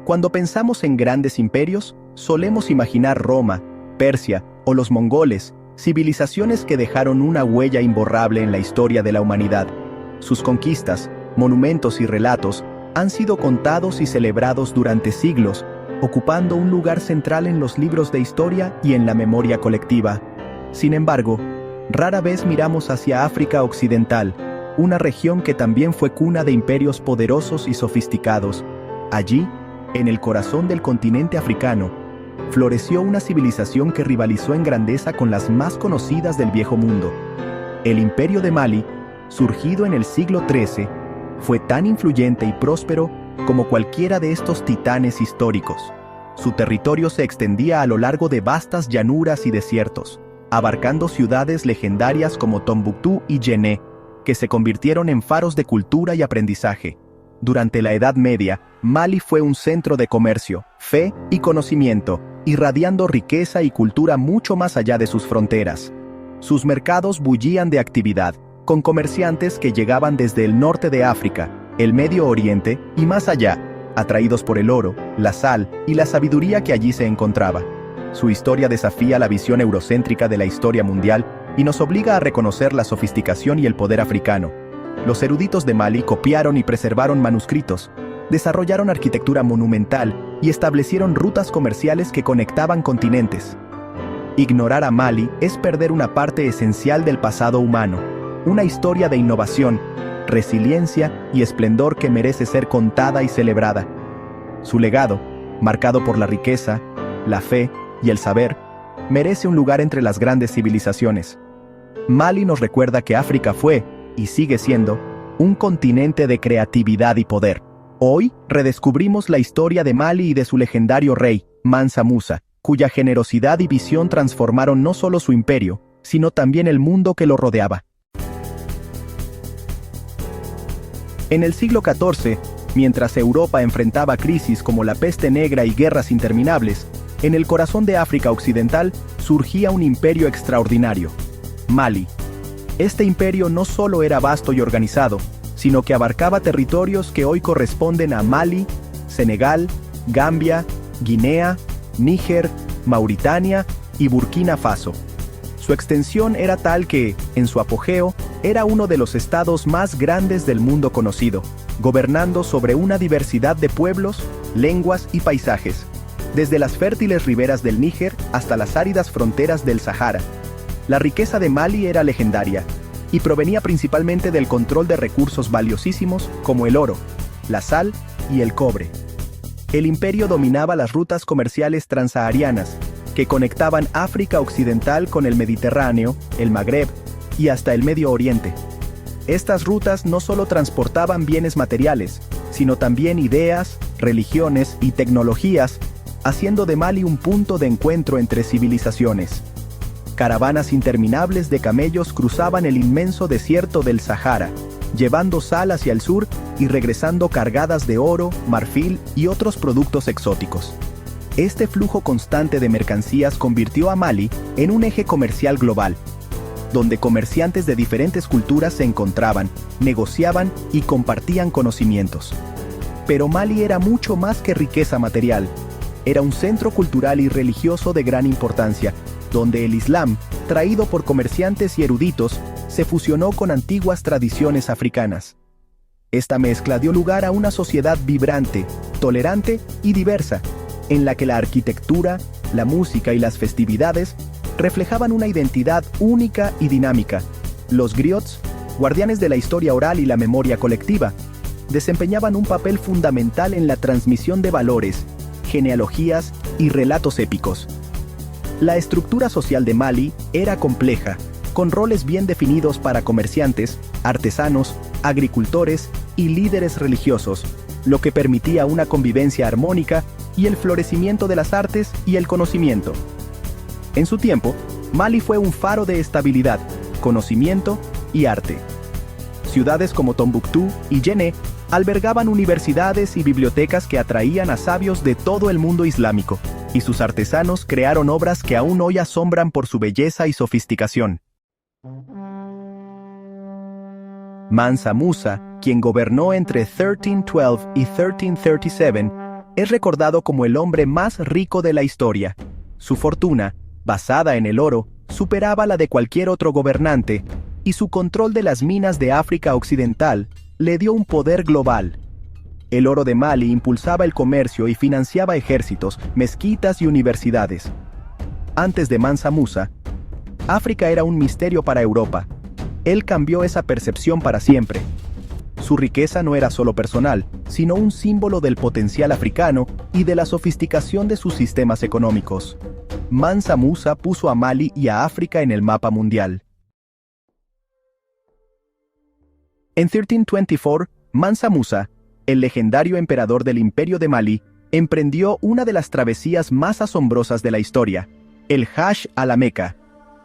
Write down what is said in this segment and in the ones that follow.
Cuando pensamos en grandes imperios, solemos imaginar Roma, Persia o los mongoles, civilizaciones que dejaron una huella imborrable en la historia de la humanidad. Sus conquistas, monumentos y relatos han sido contados y celebrados durante siglos, ocupando un lugar central en los libros de historia y en la memoria colectiva. Sin embargo, rara vez miramos hacia África Occidental, una región que también fue cuna de imperios poderosos y sofisticados. Allí, en el corazón del continente africano, floreció una civilización que rivalizó en grandeza con las más conocidas del Viejo Mundo. El Imperio de Mali, surgido en el siglo XIII, fue tan influyente y próspero como cualquiera de estos titanes históricos. Su territorio se extendía a lo largo de vastas llanuras y desiertos, abarcando ciudades legendarias como Tombuctú y Djenné, que se convirtieron en faros de cultura y aprendizaje. Durante la Edad Media, Mali fue un centro de comercio, fe y conocimiento, irradiando riqueza y cultura mucho más allá de sus fronteras. Sus mercados bullían de actividad, con comerciantes que llegaban desde el norte de África, el Medio Oriente y más allá, atraídos por el oro, la sal y la sabiduría que allí se encontraba. Su historia desafía la visión eurocéntrica de la historia mundial y nos obliga a reconocer la sofisticación y el poder africano. Los eruditos de Mali copiaron y preservaron manuscritos, desarrollaron arquitectura monumental y establecieron rutas comerciales que conectaban continentes. Ignorar a Mali es perder una parte esencial del pasado humano, una historia de innovación, resiliencia y esplendor que merece ser contada y celebrada. Su legado, marcado por la riqueza, la fe y el saber, merece un lugar entre las grandes civilizaciones. Mali nos recuerda que África fue, y sigue siendo, un continente de creatividad y poder. Hoy redescubrimos la historia de Mali y de su legendario rey, Mansa Musa, cuya generosidad y visión transformaron no solo su imperio, sino también el mundo que lo rodeaba. En el siglo XIV, mientras Europa enfrentaba crisis como la peste negra y guerras interminables, en el corazón de África Occidental surgía un imperio extraordinario, Mali. Este imperio no solo era vasto y organizado, sino que abarcaba territorios que hoy corresponden a Mali, Senegal, Gambia, Guinea, Níger, Mauritania y Burkina Faso. Su extensión era tal que, en su apogeo, era uno de los estados más grandes del mundo conocido, gobernando sobre una diversidad de pueblos, lenguas y paisajes, desde las fértiles riberas del Níger hasta las áridas fronteras del Sahara. La riqueza de Mali era legendaria, y provenía principalmente del control de recursos valiosísimos como el oro, la sal y el cobre. El imperio dominaba las rutas comerciales transsaharianas, que conectaban África Occidental con el Mediterráneo, el Magreb y hasta el Medio Oriente. Estas rutas no solo transportaban bienes materiales, sino también ideas, religiones y tecnologías, haciendo de Mali un punto de encuentro entre civilizaciones. Caravanas interminables de camellos cruzaban el inmenso desierto del Sahara, llevando sal hacia el sur y regresando cargadas de oro, marfil y otros productos exóticos. Este flujo constante de mercancías convirtió a Mali en un eje comercial global, donde comerciantes de diferentes culturas se encontraban, negociaban y compartían conocimientos. Pero Mali era mucho más que riqueza material. Era un centro cultural y religioso de gran importancia, donde el Islam, traído por comerciantes y eruditos, se fusionó con antiguas tradiciones africanas. Esta mezcla dio lugar a una sociedad vibrante, tolerante y diversa, en la que la arquitectura, la música y las festividades reflejaban una identidad única y dinámica. Los griots, guardianes de la historia oral y la memoria colectiva, desempeñaban un papel fundamental en la transmisión de valores, genealogías y relatos épicos. La estructura social de Mali era compleja, con roles bien definidos para comerciantes, artesanos, agricultores y líderes religiosos, lo que permitía una convivencia armónica y el florecimiento de las artes y el conocimiento. En su tiempo, Mali fue un faro de estabilidad, conocimiento y arte. Ciudades como Tombuctú y Djenné albergaban universidades y bibliotecas que atraían a sabios de todo el mundo islámico, y sus artesanos crearon obras que aún hoy asombran por su belleza y sofisticación. Mansa Musa, quien gobernó entre 1312 y 1337, Es recordado como el hombre más rico de la historia. Su fortuna, basada en el oro, superaba la de cualquier otro gobernante, y su control de las minas de África Occidental le dio un poder global. El oro de Mali impulsaba el comercio y financiaba ejércitos, mezquitas y universidades. Antes de Mansa Musa, África era un misterio para Europa. Él cambió esa percepción para siempre. Su riqueza no era solo personal, sino un símbolo del potencial africano y de la sofisticación de sus sistemas económicos. Mansa Musa puso a Mali y a África en el mapa mundial. En 1324, Mansa Musa, el legendario emperador del Imperio de Mali, emprendió una de las travesías más asombrosas de la historia, el Hajj a la Meca.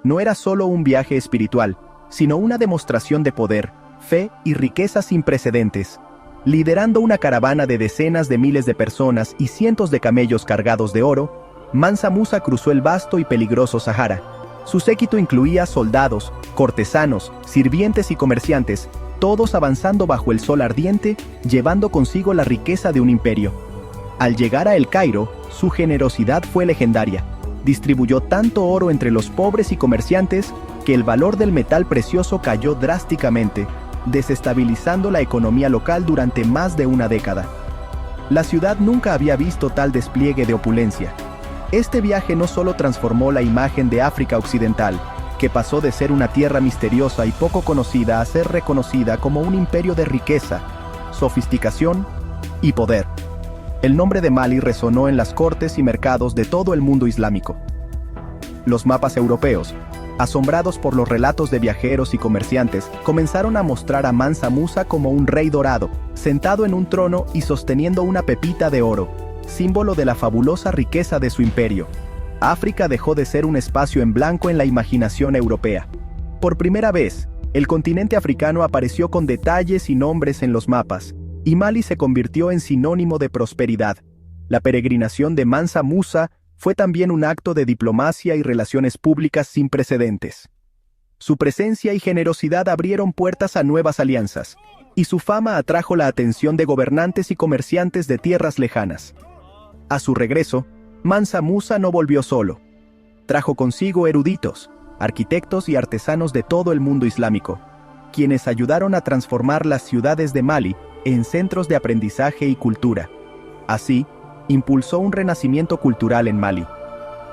No era solo un viaje espiritual, sino una demostración de poder, fe y riqueza sin precedentes. Liderando una caravana de decenas de miles de personas y cientos de camellos cargados de oro, Mansa Musa cruzó el vasto y peligroso Sahara. Su séquito incluía soldados, cortesanos, sirvientes y comerciantes, todos avanzando bajo el sol ardiente, llevando consigo la riqueza de un imperio. Al llegar a El Cairo, su generosidad fue legendaria. Distribuyó tanto oro entre los pobres y comerciantes que el valor del metal precioso cayó drásticamente, desestabilizando la economía local durante más de una década. La ciudad nunca había visto tal despliegue de opulencia. Este viaje no solo transformó la imagen de África Occidental, que pasó de ser una tierra misteriosa y poco conocida a ser reconocida como un imperio de riqueza, sofisticación y poder. El nombre de Mali resonó en las cortes y mercados de todo el mundo islámico. Los mapas europeos, asombrados por los relatos de viajeros y comerciantes, comenzaron a mostrar a Mansa Musa como un rey dorado, sentado en un trono y sosteniendo una pepita de oro, símbolo de la fabulosa riqueza de su imperio. África dejó de ser un espacio en blanco en la imaginación europea. Por primera vez, el continente africano apareció con detalles y nombres en los mapas, y Mali se convirtió en sinónimo de prosperidad. La peregrinación de Mansa Musa fue también un acto de diplomacia y relaciones públicas sin precedentes. Su presencia y generosidad abrieron puertas a nuevas alianzas, y su fama atrajo la atención de gobernantes y comerciantes de tierras lejanas. A su regreso, Mansa Musa no volvió solo. Trajo consigo eruditos, arquitectos y artesanos de todo el mundo islámico, quienes ayudaron a transformar las ciudades de Mali en centros de aprendizaje y cultura. Así, impulsó un renacimiento cultural en Mali.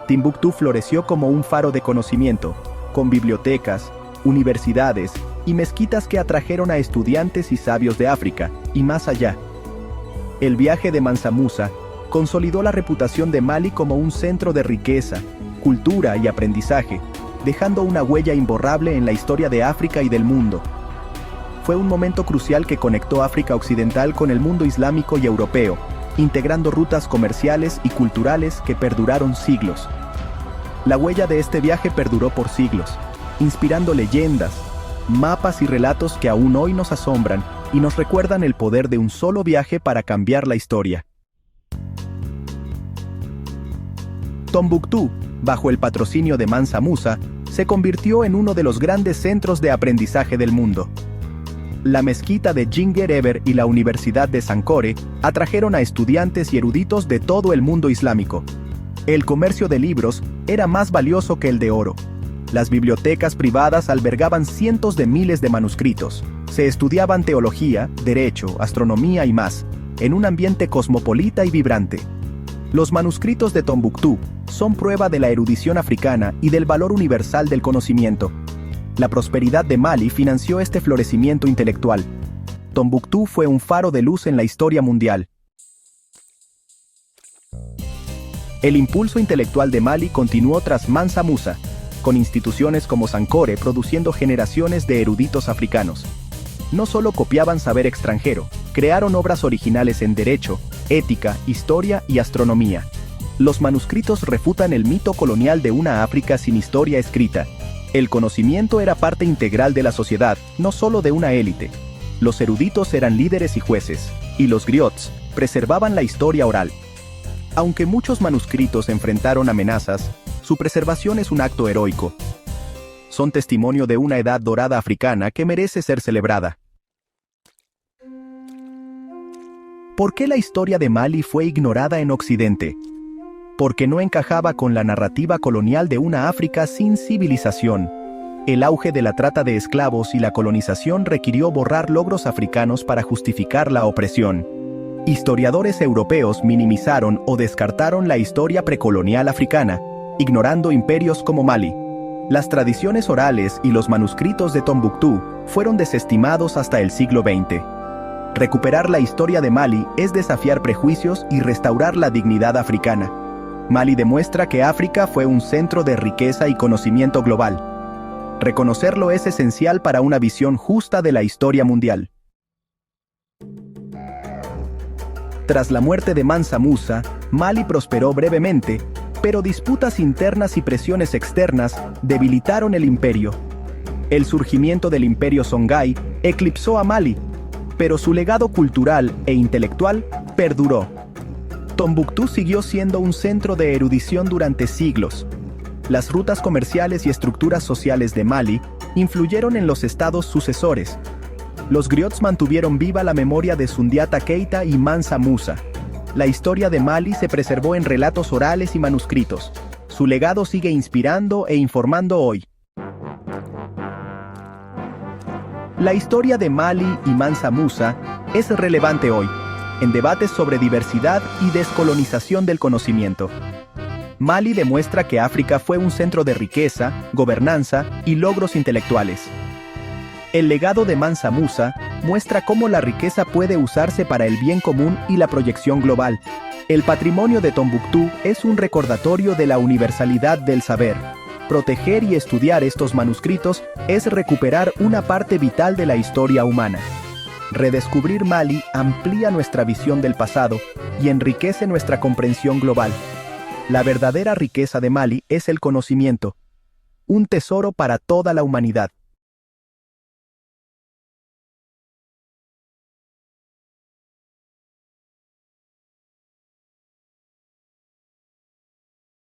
Timbuktu floreció como un faro de conocimiento, con bibliotecas, universidades y mezquitas que atrajeron a estudiantes y sabios de África y más allá. El viaje de Mansa Musa consolidó la reputación de Mali como un centro de riqueza, cultura y aprendizaje, dejando una huella imborrable en la historia de África y del mundo. Fue un momento crucial que conectó África Occidental con el mundo islámico y europeo, integrando rutas comerciales y culturales que perduraron siglos. La huella de este viaje perduró por siglos, inspirando leyendas, mapas y relatos que aún hoy nos asombran y nos recuerdan el poder de un solo viaje para cambiar la historia. Tombuctú, bajo el patrocinio de Mansa Musa, se convirtió en uno de los grandes centros de aprendizaje del mundo. La mezquita de Djinguer Eber y la Universidad de Sankore atrajeron a estudiantes y eruditos de todo el mundo islámico. El comercio de libros era más valioso que el de oro. Las bibliotecas privadas albergaban cientos de miles de manuscritos. Se estudiaban teología, derecho, astronomía y más, en un ambiente cosmopolita y vibrante. Los manuscritos de Tombuctú son prueba de la erudición africana y del valor universal del conocimiento. La prosperidad de Mali financió este florecimiento intelectual. Tombuctú fue un faro de luz en la historia mundial. El impulso intelectual de Mali continuó tras Mansa Musa, con instituciones como Sankore produciendo generaciones de eruditos africanos. No solo copiaban saber extranjero, crearon obras originales en derecho, ética, historia y astronomía. Los manuscritos refutan el mito colonial de una África sin historia escrita. El conocimiento era parte integral de la sociedad, no solo de una élite. Los eruditos eran líderes y jueces, y los griots preservaban la historia oral. Aunque muchos manuscritos enfrentaron amenazas, su preservación es un acto heroico. Son testimonio de una edad dorada africana que merece ser celebrada. ¿Por qué la historia de Mali fue ignorada en Occidente? Porque no encajaba con la narrativa colonial de una África sin civilización. El auge de la trata de esclavos y la colonización requirió borrar logros africanos para justificar la opresión. Historiadores europeos minimizaron o descartaron la historia precolonial africana, ignorando imperios como Mali. Las tradiciones orales y los manuscritos de Tombuctú fueron desestimados hasta el siglo XX. Recuperar la historia de Mali es desafiar prejuicios y restaurar la dignidad africana. Mali demuestra que África fue un centro de riqueza y conocimiento global. Reconocerlo es esencial para una visión justa de la historia mundial. Tras la muerte de Mansa Musa, Mali prosperó brevemente, pero disputas internas y presiones externas debilitaron el imperio. El surgimiento del imperio Songhai eclipsó a Mali, pero su legado cultural e intelectual perduró. Tombuctú siguió siendo un centro de erudición durante siglos. Las rutas comerciales y estructuras sociales de Mali influyeron en los estados sucesores. Los griots mantuvieron viva la memoria de Sundiata Keita y Mansa Musa. La historia de Mali se preservó en relatos orales y manuscritos. Su legado sigue inspirando e informando hoy. La historia de Mali y Mansa Musa es relevante hoy, en debates sobre diversidad y descolonización del conocimiento. Mali demuestra que África fue un centro de riqueza, gobernanza y logros intelectuales. El legado de Mansa Musa muestra cómo la riqueza puede usarse para el bien común y la proyección global. El patrimonio de Tombuctú es un recordatorio de la universalidad del saber. Proteger y estudiar estos manuscritos es recuperar una parte vital de la historia humana. Redescubrir Mali amplía nuestra visión del pasado y enriquece nuestra comprensión global. La verdadera riqueza de Mali es el conocimiento, un tesoro para toda la humanidad.